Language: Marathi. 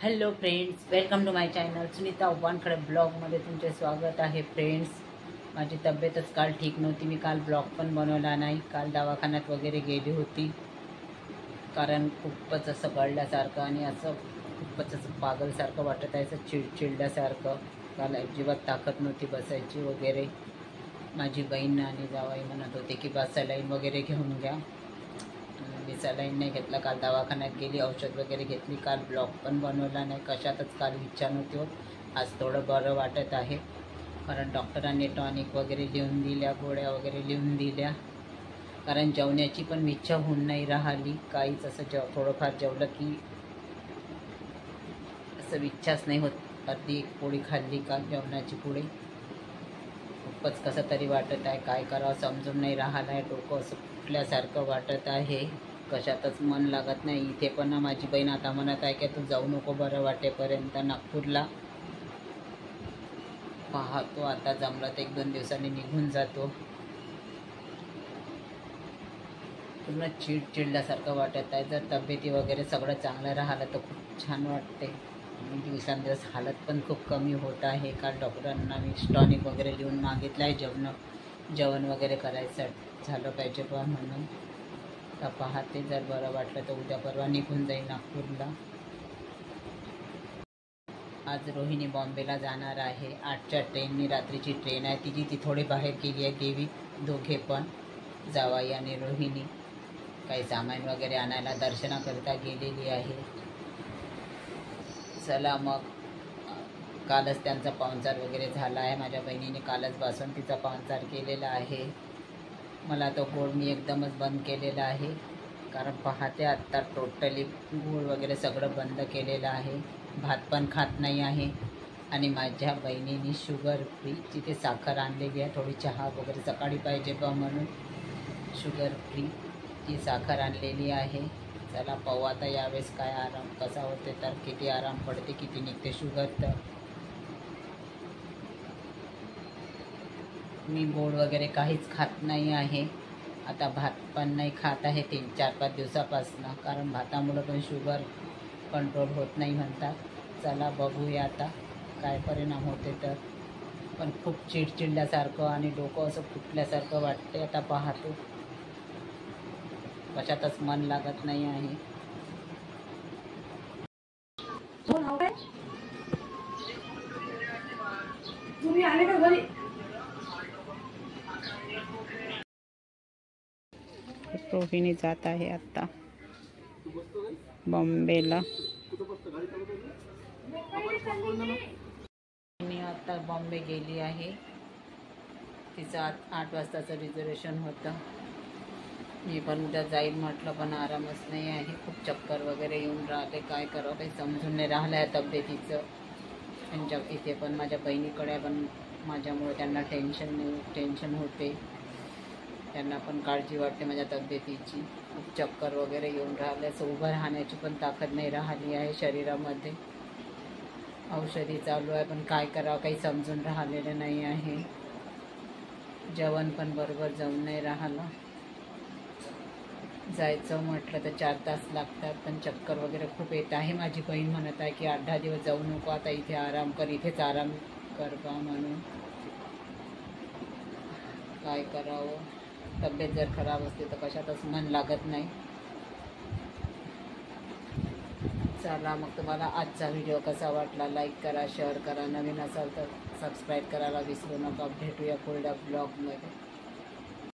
Hello friends, welcome to my channel Sunita Wankhede ब्लॉगमध्ये तुमचे स्वागत आहे. फ्रेंड्स, माझी तब्येतच काल ठीक नव्हती. मी काल ब्लॉग पण बनवला नाही. काल दवाखान्यात वगैरे गेली होती, कारण खूपच असं गळल्यासारखं आणि असं खूपच असं पागलसारखं वाटत आहे, असं चिडचिडल्यासारखं. काल अजिबात ताकद नव्हती बसायची वगैरे. माझी बहीण आणि जावई म्हणत होते की बा सलाईन वगैरे घेऊन घ्या. मी सलाईन नाही घेतला. काल दवाखान्यात गेली, औषध वगैरे घेतली. काल ब्लॉग पण बनवला नाही, कशातच काल इच्छा नव्हती होत. आज थोडं बरं वाटत आहे, कारण डॉक्टरांनी टॉनिक वगैरे लिहून दिल्या, गोळ्या वगैरे लिहून दिल्या. कारण जेवण्याची पण इच्छा होऊन नाही राहिली काहीच. असं थोडंफार जेवलं की असं इच्छाच नाही होत. अर्धी एक पोळी खाल्ली का जेवणाची पुढे खूपच कसं तरी वाटत आहे. काय करावं समजून नाही राहिलं आहे. डोकं असं फुटल्यासारखं वाटत आहे, कशातच मन लागत नाही. इथे पण माझी बहीण आता म्हणत आहे की तू जाऊ नको बरं वाटेपर्यंत नागपूरला. पाहतो आता, जमलं तर 1-2 दिवसांनी निघून जातो. पूर्ण चिडचिडल्यासारखं वाटत आहे. जर तब्येती वगैरे सगळं चांगलं राहिलं तर खूप छान वाटते. आणि दिवसांदिवस हालत पण खूप कमी होत आहे. काल डॉक्टरांना मी टॉनिक वगैरे लिहून मागितलं आहे. जेवण वगैरे करायचं झालं पाहिजे बा म्हणून. तर पाहते, जर बरं वाटलं तर उद्या परवा निघून जाईल नागपूरला. आज रोहिणी बॉम्बेला जाणार आहे. 8च्या ट्रेननी, रात्रीची ट्रेन आहे तिची. ती थोडी बाहेर गेली आहे. देवी दोघे पण, जावाई आणि रोहिणी, काही सामान वगैरे आणायला दर्शनाकरिता गेलेली आहे. चला मग, कालच त्यांचा पाहुणचार वगैरे झाला आहे. माझ्या बहिणीने कालच बासुंदीचा पाहुणचार केलेला आहे. मला तो गोड मी एकदमच बंद केलेला आहे, कारण पाहते आत्ता टोटली गोड वगैरे सगळं बंद केलेलं आहे. भात पण खात नाही आहे. आणि माझ्या बहिणीने शुगर फ्री, तिथे साखर आणलेली आहे. थोडी चहा वगैरे सकाळी पाहिजे बा म्हणून शुगर फ्री ती साखर आणलेली आहे. चला पाहू आता यावेळेस काय आराम कसा होते, तर किती आराम पडते, किती निघते शुगर. तर मी गोड वगैरे काहीच खात नाही आहे. आता भात पण नाही खात आहे 3-4-5 दिवसापासून, कारण भातामुळं पण शुगर कंट्रोल होत नाही म्हणतात. चला बघूया आता काय परिणाम होते. तर पण खूप चिडचिडल्यासारखं आणि डोकं असं फुटल्यासारखं वाटते. आता पाहतो, कशातच मन लागत नाही आहे. तुम्ही आले का घरी? रोहिणी जात आहे आता बॉम्बेला. मी आता बॉम्बे गेली आहे. तिचं 8 वाजताचं रिझर्वेशन होतं. मी पण उद्या जाईल म्हटलं, पण आरामच नाही आहे. खूप चक्कर वगैरे येऊन राहिले. काय करावं काही समजून नाही राहिलं आहे तब्येतीचं. त्यांच्या इथे पण माझ्या बहिणीकडे पण माझ्यामुळे त्यांना टेन्शन होते. त्यांना पण काळजी वाटते माझ्या तब्येतीची. खूप चक्कर वगैरे येऊन राहिले. असं उभं राहण्याची पण ताकद नाही राहिली आहे शरीरामध्ये. औषधी चालू आहे, पण काय करावं काही समजून राहिलेलं नाही आहे. जेवण पण बरोबर जाऊन नाही राहिलं. जायचं म्हटलं तर 4 तास लागतात, पण चक्कर वगैरे खूप येत आहे. माझी बहीण म्हणत आहे की 8-10 दिवस जाऊ नको, आता इथे आराम कर, इथेच आराम कर बा म्हणून. काय करावं, तब्येत जर खराब असते तर कशातच मन लागत नाही. चला मग, तुम्हाला आजचा व्हिडिओ कसा वाटला लाईक करा, शेअर करा, नवीन असाल तर सबस्क्राईब करायला विसरू नका. भेटूया पुढल्या ब्लॉगमध्ये.